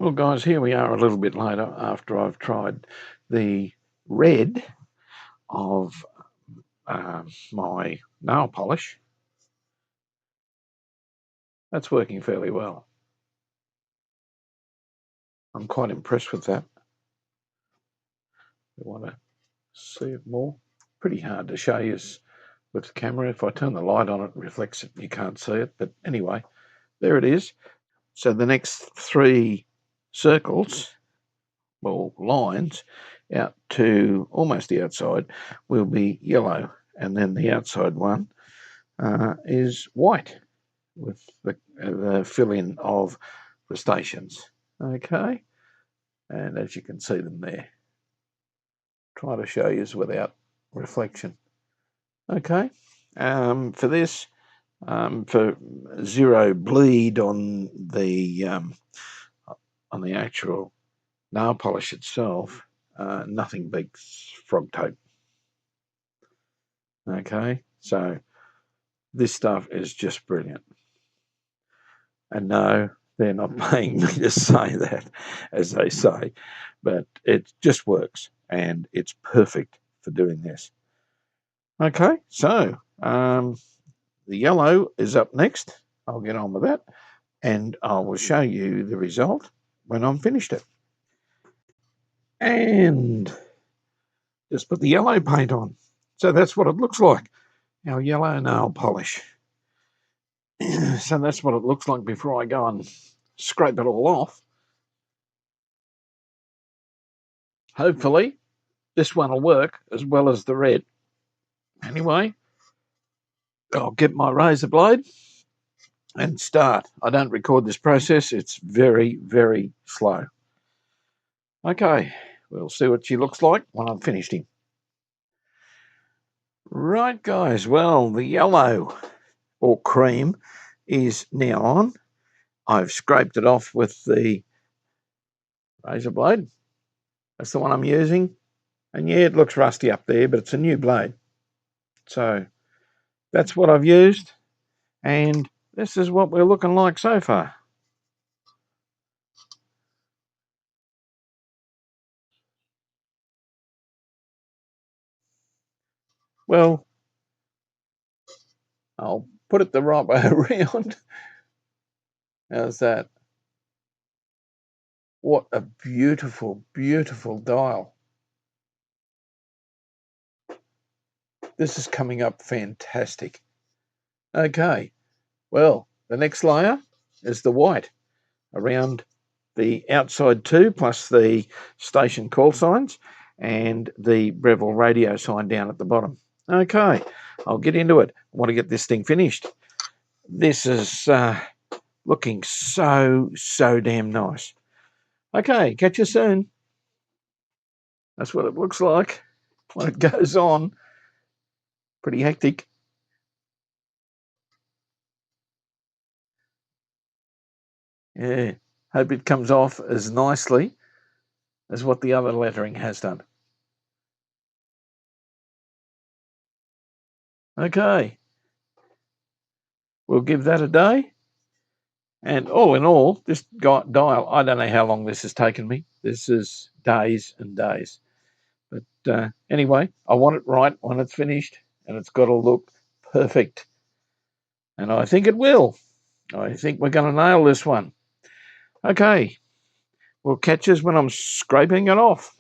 Well, guys, here we are a little bit later after I've tried the red of my nail polish. That's working fairly well. I'm quite impressed with that. You want to see it more? Pretty hard to show you with the camera. If I turn the light on, it reflects it. You can't see it. But anyway, there it is. So the next three circles, well, lines, out to almost the outside will be yellow. And then the outside one is white with the fill-in of the stations. Okay, and as you can see them there, try to show you without reflection. Okay, for this, for zero bleed on the actual nail polish itself, nothing beats frog tape. Okay, so this stuff is just brilliant. And no, they're not paying me to say that, as they say, but it just works and it's perfect for doing this. Okay, so the yellow is up next. I'll get on with that and I will show you the result when I'm finished it. And just put the yellow paint on. So that's what it looks like, our yellow nail polish. So that's what it looks like before I go and scrape it all off. Hopefully this one will work as well as the red. Anyway, I'll get my razor blade and start. I don't record this process. It's very, very slow. Okay, we'll see what she looks like when I've finished him. Right, guys, well, the yellow or cream is now on. I've scraped it off with the razor blade. That's the one I'm using. And yeah, it looks rusty up there, but it's a new blade. So that's what I've used. And this is what we're looking like so far. Well, I'll put it the right way around. How's that? What a beautiful, beautiful dial. This is coming up fantastic. Okay, well, the next layer is the white around the outside too, plus the station call signs and the Breville radio sign down at the bottom. Okay, I'll get into it. I want to get this thing finished. This is looking so damn nice. Okay, catch you soon. That's what it looks like when it goes on. Pretty hectic. Yeah, hope it comes off as nicely as what the other lettering has done. Okay, we'll give that a day. And all in all, this dial, I don't know how long this has taken me. This is days and days. But anyway, I want it right when it's finished, and it's got to look perfect. And I think it will. I think we're going to nail this one. Okay, we'll catch us when I'm scraping it off.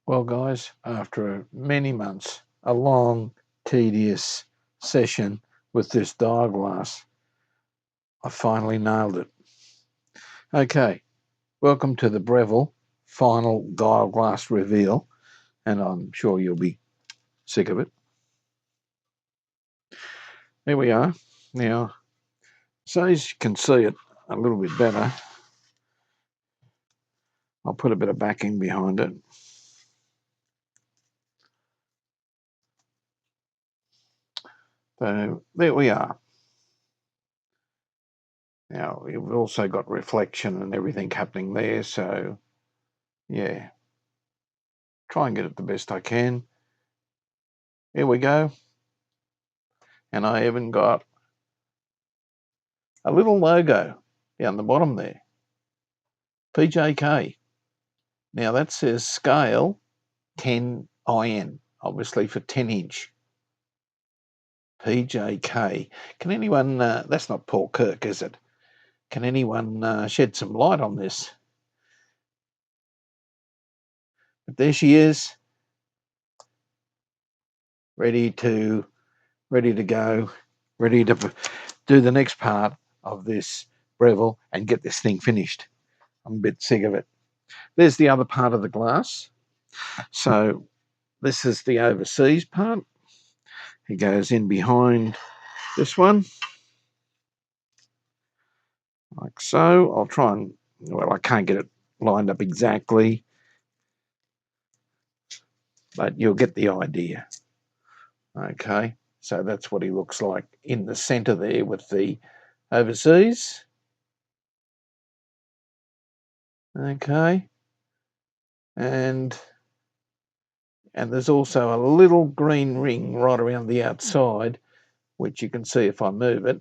Well, guys, after many months, a long, tedious session with this dial glass, I finally nailed it. Okay, welcome to the Breville final dial glass reveal, and I'm sure you'll be sick of it. There we are. Now, so as you can see it a little bit better, I'll put a bit of backing behind it. So there we are. Now, we've also got reflection and everything happening there, so yeah, try and get it the best I can. Here we go. And I even got a little logo down the bottom there. PJK. Now that says scale 10 IN, obviously for 10 inch. PJK. Can anyone, that's not Paul Kirk, is it? Can anyone shed some light on this? But there she is, ready to go, ready to do the next part of this Breville and get this thing finished. I'm a bit sick of it. There's the other part of the glass. So this is the overseas part. It goes in behind this one, like so. I'll try and, well, I can't get it lined up exactly, but you'll get the idea. Okay, so that's what he looks like in the center there with the overseas. Okay, and there's also a little green ring right around the outside, which you can see if I move it.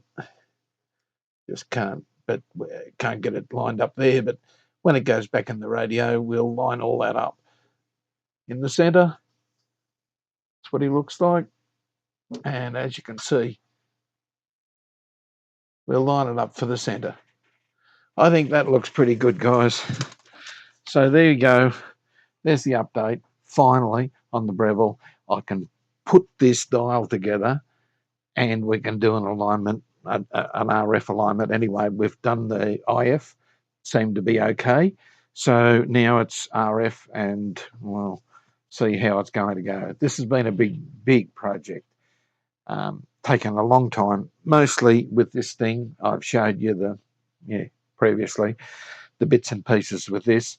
Just can't get it lined up there. But when it goes back in the radio, we'll line all that up. In the center, that's what he looks like. And as you can see, we'll line it up for the center. I think that looks pretty good, guys. So there you go. There's the update. Finally, on the Breville, I can put this dial together and we can do an alignment, an RF alignment. Anyway, we've done the IF, seemed to be okay. So now it's RF and we'll see how it's going to go. This has been a big project. Taken a long time, mostly with this thing. I've showed you previously, the bits and pieces with this,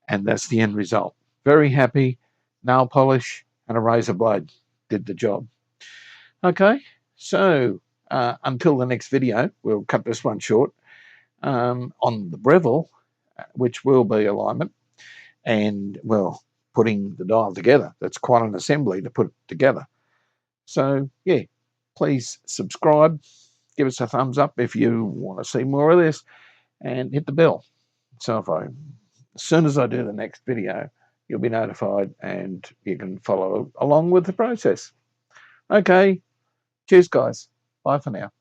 and that's the end result. Very happy. Nail polish and a razor blade did the job. Okay, so until the next video, we'll cut this one short, on the Breville, which will be alignment, and, well, putting the dial together. That's quite an assembly to put it together. So, yeah, please subscribe, give us a thumbs up if you want to see more of this, and hit the bell. So as soon as I do the next video, you'll be notified and you can follow along with the process. Okay, cheers guys. Bye for now.